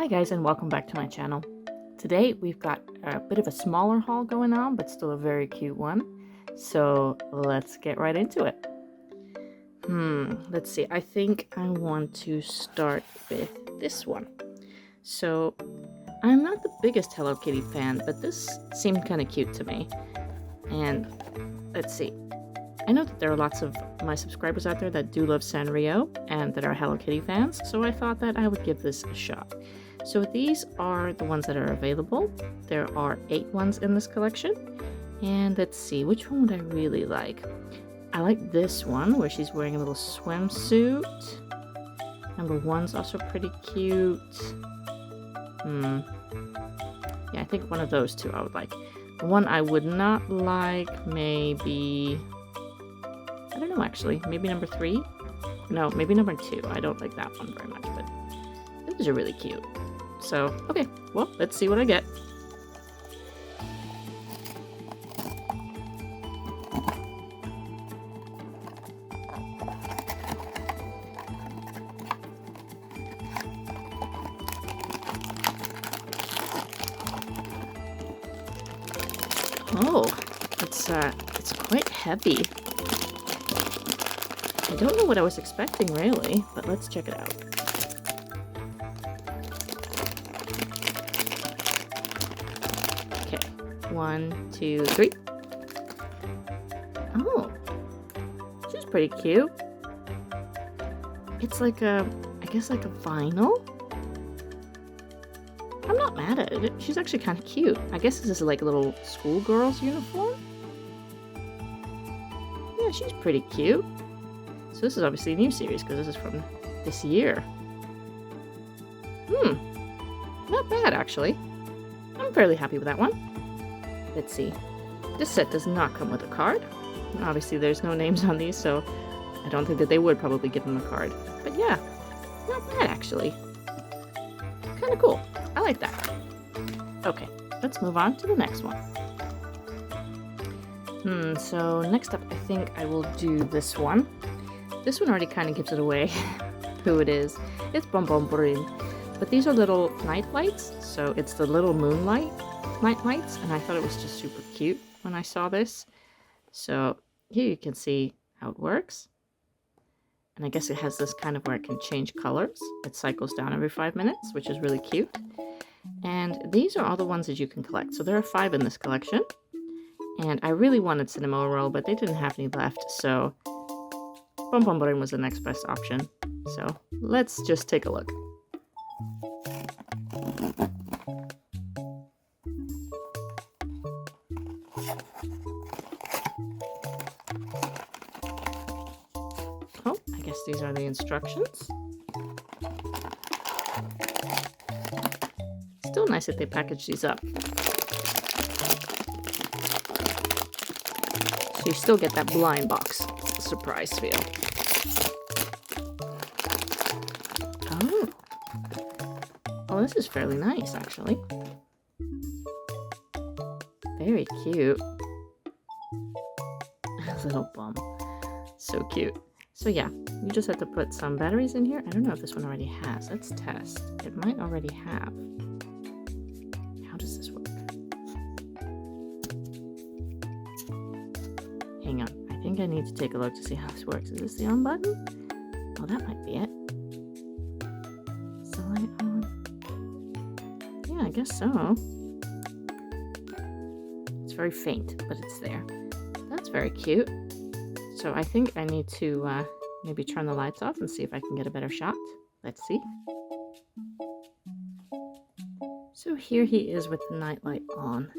Hi guys, and welcome back to my channel. Today we've got a bit of a smaller haul going on, but still a very cute one. So let's get right into it. Let's see. I think I want to start with this one. So I'm not the biggest Hello Kitty fan, but this seemed kind of cute to me. And let's see. I know that there are lots of my subscribers out there that do love Sanrio and that are Hello Kitty fans, so I thought that I would give this a shot. So these are the ones that are available. There are 8 ones in this collection. And let's see, which one would I really like? I like this one where she's wearing a little swimsuit. Number 1's also pretty cute. Yeah, I think one of those two I would like. The one I would not like, maybe... I don't know actually, maybe number 3? No, maybe number 2. I don't like that one very much, but those are really cute. So, okay, well, let's see what I get. Oh, it's quite heavy. I don't know what I was expecting really, but let's check it out. Okay, 1, 2, 3. Oh, she's pretty cute. It's like I guess like a vinyl. I'm not mad at it. She's actually kind of cute. I guess this is like a little schoolgirl's uniform. Yeah, she's pretty cute. So this is obviously a new series because this is from this year. Not bad actually. I'm fairly happy with that one. Let's see. This set does not come with a card. Obviously there's no names on these, so I don't think that they would probably give them a card. But yeah, not bad actually. Kind of cool. I like that. Okay, let's move on to the next one. So next up I think I will do this one. This one already kind of gives it away who it is. It's Bonbonborin. But these are little night lights, so it's the little Moonlight night lights, and I thought it was just super cute when I saw this. So here you can see how it works. And I guess it has this kind of where it can change colors. It cycles down every 5 minutes, which is really cute. And these are all the ones that you can collect. So there are 5 in this collection. And I really wanted Cinema Roll, but they didn't have any left, so Bonbonborin was the next best option. So let's just take a look. Oh, I guess these are the instructions. Still nice that they package these up. So you still get that blind box surprise feel. Oh, this is fairly nice actually. Very cute. Little bum. So cute. So yeah, you just have to put some batteries in here. I don't know if this one already has. Let's test. It might already have. How does this work? Hang on. I think I need to take a look to see how this works. Is this the on button? Oh, that might be it. Is the light on? Yeah, I guess so. It's very faint, but it's there. That's very cute. So I think I need to maybe turn the lights off and see if I can get a better shot. Let's see. So here he is with the nightlight on.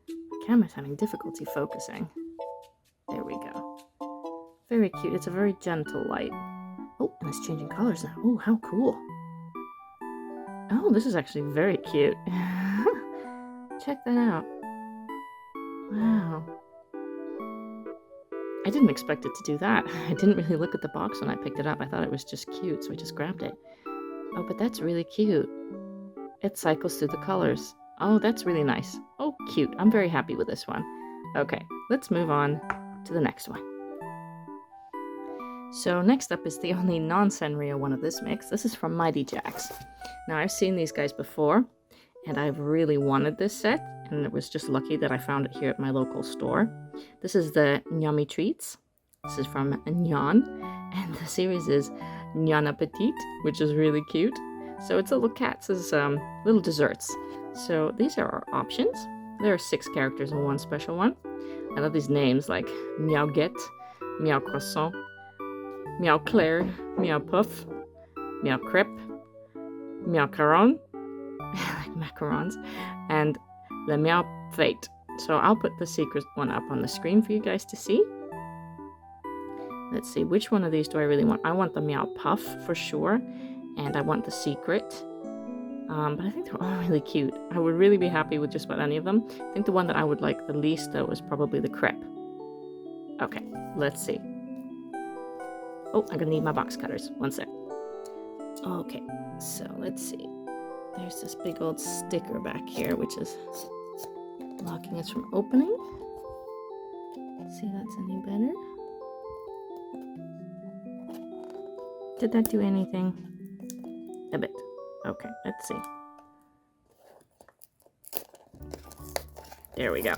The camera's having difficulty focusing. There we go. Very cute. It's a very gentle light. Oh, and it's changing colors now. Oh, how cool. Oh, this is actually very cute. Check that out. Wow. I didn't expect it to do that. I didn't really look at the box when I picked it up. I thought it was just cute, so I just grabbed it. Oh, but that's really cute. It cycles through the colors. Oh, that's really nice. Oh, cute. I'm very happy with this one. Okay, let's move on to the next one. So next up is the only non-Sanrio one of this mix. This is from Mighty Jaxx. Now I've seen these guys before, and I've really wanted this set, and it was just lucky that I found it here at my local store. This is the Nyammy treats. This is from Nyan, and the series is Nyan Petit, which is really cute. So it's little cats as little desserts. So these are our options. There are 6 characters in one special one. I love these names like Meow Get, Meow Croissant, Meow Claire, Meow Puff, Meow Crepe, Meow Caron, like macarons, and Le Meow Fate. So I'll put the secret one up on the screen for you guys to see. Let's see, which one of these do I really want? I want the Meow Puff for sure, and I want the secret. But I think they're all really cute. I would really be happy with just about any of them. I think the one that I would like the least, though, is probably the crepe. Okay, let's see. Oh, I'm gonna need my box cutters. One sec. Okay, so let's see. There's this big old sticker back here, which is blocking us from opening. Let's see if that's any better. Did that do anything? A bit. Okay, let's see. There we go.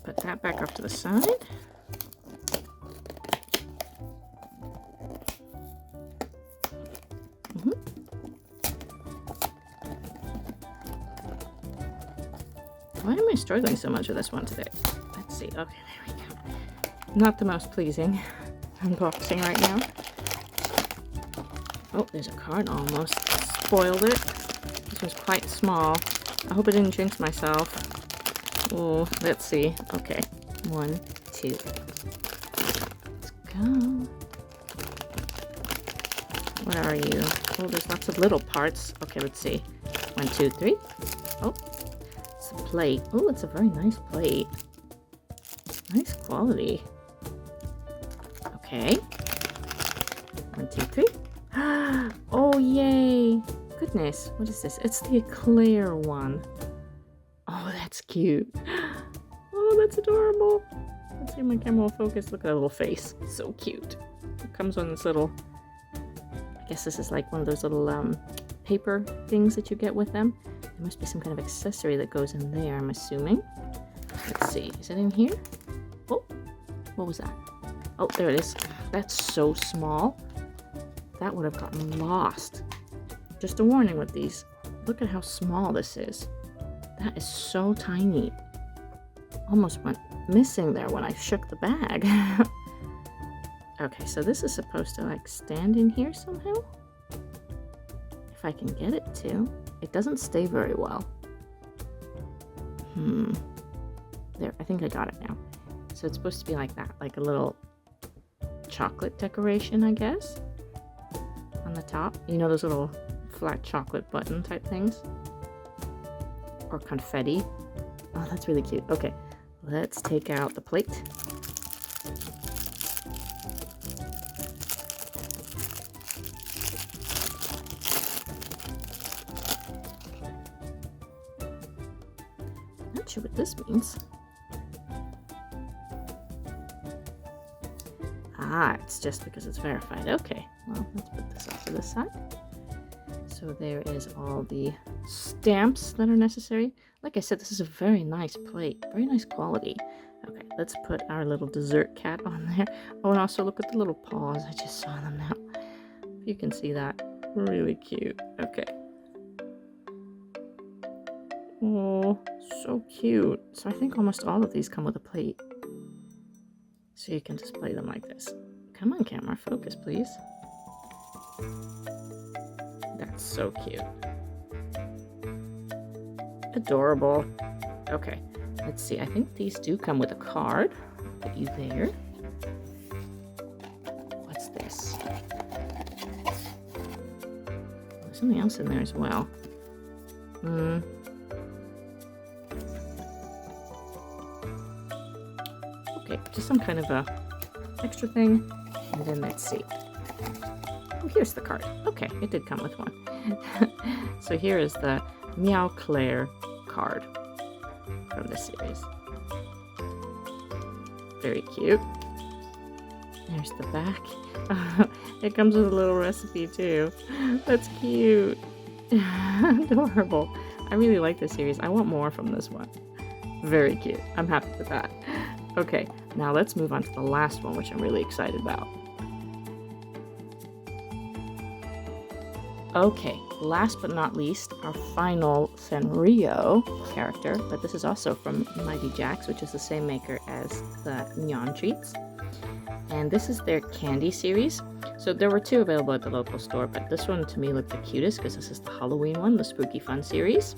Put that back off to the side. Why am I struggling so much with this one today? Let's see. Okay, there we go. Not the most pleasing unboxing right now. Oh, there's a card. Almost spoiled it. This was quite small. I hope I didn't jinx myself. Oh, let's see. Okay. 1, 2. Let's go. Where are you? Oh, there's lots of little parts. Okay, let's see. 1, 2, 3. Oh, it's a plate. Oh, it's a very nice plate. Nice quality. Okay. 1, 2, 3. Oh, yay! Goodness, what is this? It's the eclair one. Oh, that's cute. Oh, that's adorable. Let's see if my camera will focus. Look at that little face. So cute. It comes on this little... I guess this is like one of those little paper things that you get with them. There must be some kind of accessory that goes in there, I'm assuming. Let's see. Is it in here? Oh, what was that? Oh, there it is. That's so small. That would have gotten lost. Just a warning with these. Look at how small this is. That is so tiny. Almost went missing there when I shook the bag. Okay, so this is supposed to like stand in here somehow. If I can get it to. It doesn't stay very well. There, I think I got it now. So it's supposed to be like that, like a little chocolate decoration, I guess. On the top. You know those little flat chocolate button type things? Or confetti. Oh, that's really cute. Okay, let's take out the plate. Not sure what this means. Ah, it's just because it's verified. Okay, well, let's put this off to the side. So there is all the stamps that are necessary. Like I said, this is a very nice plate. Very nice quality. Okay, let's put our little dessert cat on there. Oh, and also look at the little paws. I just saw them now. You can see that. Really cute. Okay. Oh, so cute. So I think almost all of these come with a plate. So you can display them like this. Come on, camera, focus, please. That's so cute. Adorable. Okay, let's see. I think these do come with a card. Put you there. What's this? There's something else in there as well. Okay, just some kind of a extra thing. And then let's see. Oh, here's the card. Okay, it did come with one. So here is the Meow Claire card from the series. Very cute. There's the back. It comes with a little recipe too. That's cute. Adorable. I really like this series. I want more from this one. Very cute. I'm happy with that. Okay, now let's move on to the last one, which I'm really excited about. Okay, last but not least, our final Sanrio character, but this is also from Mighty Jaxx, which is the same maker as the Nyan treats. And this is their candy series. So there were 2 available at the local store, but this one to me looked the cutest because this is the Halloween one, the Spooky Fun series.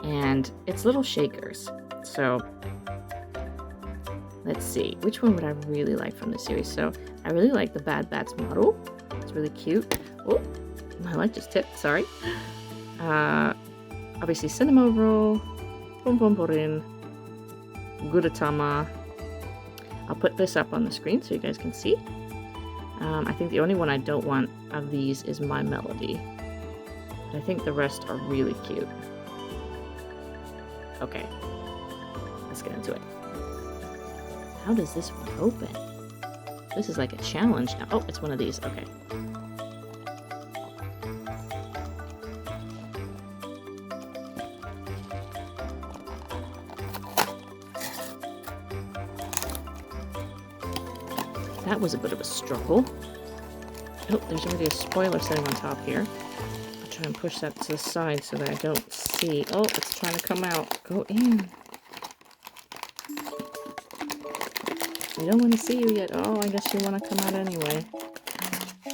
And it's little shakers. So let's see, which one would I really like from this series? So I really like the Bad Bats model. It's really cute. Oh, my light just tipped, sorry. Obviously cinema roll, Pomporin, Gudetama. I'll put this up on the screen so you guys can see. I think the only one I don't want of these is My Melody. But I think the rest are really cute. Okay, let's get into it. How does this one open? This is like a challenge now. Oh, it's one of these. Okay. That was a bit of a struggle. Oh, there's already a spoiler sitting on top here. I'll try and push that to the side so that I don't see. Oh, it's trying to come out. Go in. I don't want to see you yet. Oh, I guess you want to come out anyway.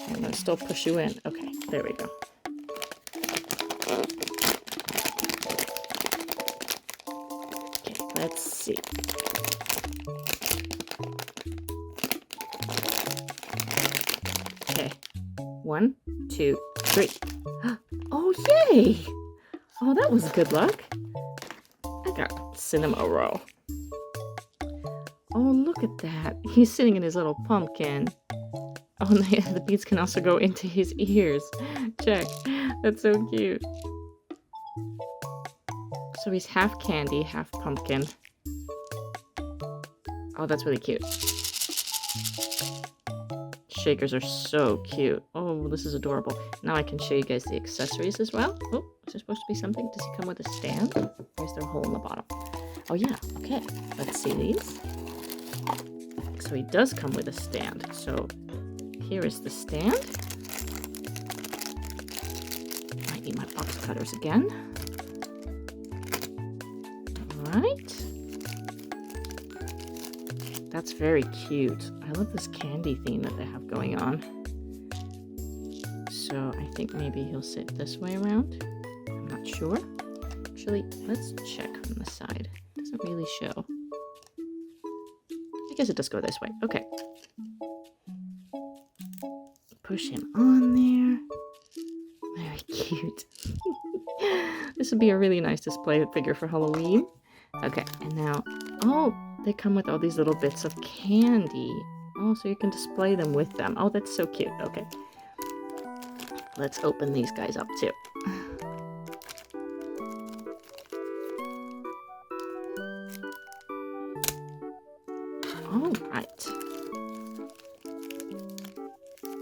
I'm going to still push you in. Okay, there we go. Okay, let's see. Okay, 1, 2, 3. Oh, yay! Oh, that was good luck. I got cinema roll. Oh, look at that. He's sitting in his little pumpkin. Oh, and the beads can also go into his ears. Check. That's so cute. So he's half candy, half pumpkin. Oh, that's really cute. Shakers are so cute. Oh, this is adorable. Now I can show you guys the accessories as well. Oh, is there supposed to be something? Does he come with a stand? Or is there a hole in the bottom? Oh, yeah. Okay. Let's see these. So he does come with a stand. So here is the stand. I need my box cutters again. All right. That's very cute. I love this candy theme that they have going on. So I think maybe he'll sit this way around. I'm not sure. Actually, let's check from the side. It doesn't really show. I guess it does go this way. Okay. Push him on there. Very cute. This would be a really nice display figure for Halloween. Okay, and now, oh, they come with all these little bits of candy. Oh, so you can display them with them. Oh, that's so cute. Okay. Let's open these guys up too. All right.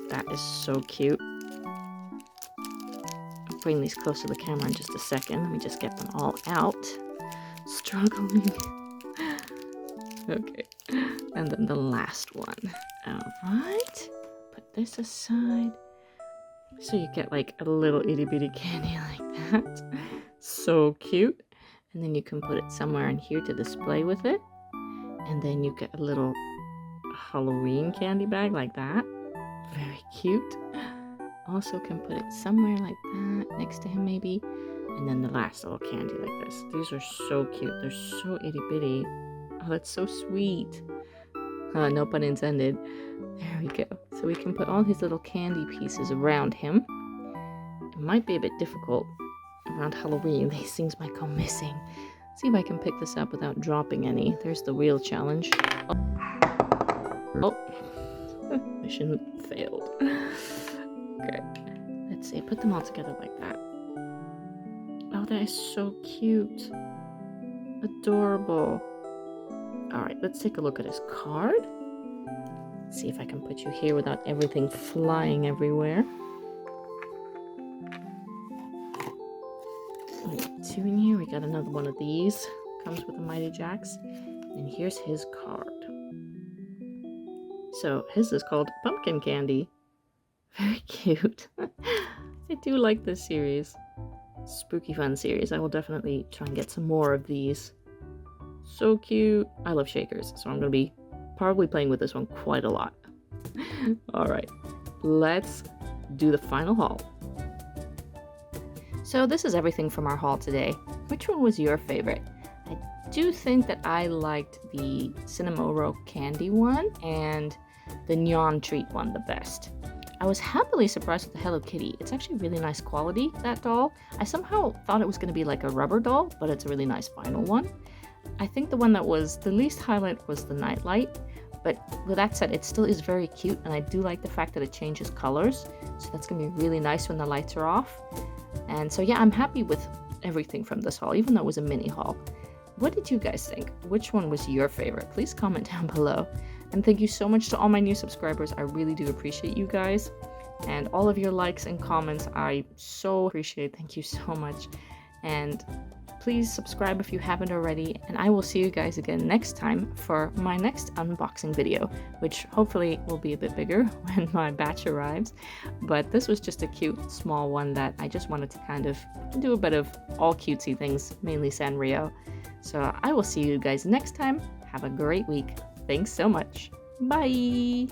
That is so cute. I'll bring these close to the camera in just a second. Let me just get them all out. Struggling. Okay. And then the last one. All right. Put this aside. So you get like a little itty bitty candy like that. So cute. And then you can put it somewhere in here to display with it. And then you get a little Halloween candy bag like that. Very cute. Also can put it somewhere like that, next to him maybe. And then the last little candy like this. These are so cute. They're so itty bitty. Oh, that's so sweet. No pun intended. There we go. So we can put all his little candy pieces around him. It might be a bit difficult around Halloween. These things might go missing. See if I can pick this up without dropping any. There's the real challenge. Oh. Mission failed. Okay. Let's see. Put them all together like that. Oh, that is so cute. Adorable. Alright, let's take a look at his card. Let's see if I can put you here without everything flying everywhere. We got 2 in here. We got another one of these. Comes with a Mighty Jax. And here's his card. So his is called Pumpkin Candy. Very cute. I do like this series. Spooky fun series. I will definitely try and get some more of these. So cute. I love shakers, so I'm going to be probably playing with this one quite a lot. Alright, let's do the final haul. So this is everything from our haul today. Which one was your favorite? I do think that I liked the Cinnamoro Candy one and the Neon Treat one the best. I was happily surprised with the Hello Kitty. It's actually really nice quality, that doll. I somehow thought it was going to be like a rubber doll, but it's a really nice vinyl one. I think the one that was the least highlight was the Nightlight, but with that said, it still is very cute, and I do like the fact that it changes colors, so that's going to be really nice when the lights are off. And so yeah, I'm happy with everything from this haul, even though it was a mini haul. What did you guys think? Which one was your favorite? Please comment down below. And thank you so much to all my new subscribers. I really do appreciate you guys. And all of your likes and comments, I so appreciate. Thank you so much. And please subscribe if you haven't already. And I will see you guys again next time for my next unboxing video, which hopefully will be a bit bigger when my batch arrives. But this was just a cute small one that I just wanted to kind of do a bit of all cutesy things, mainly Sanrio. So I will see you guys next time. Have a great week. Thanks so much. Bye!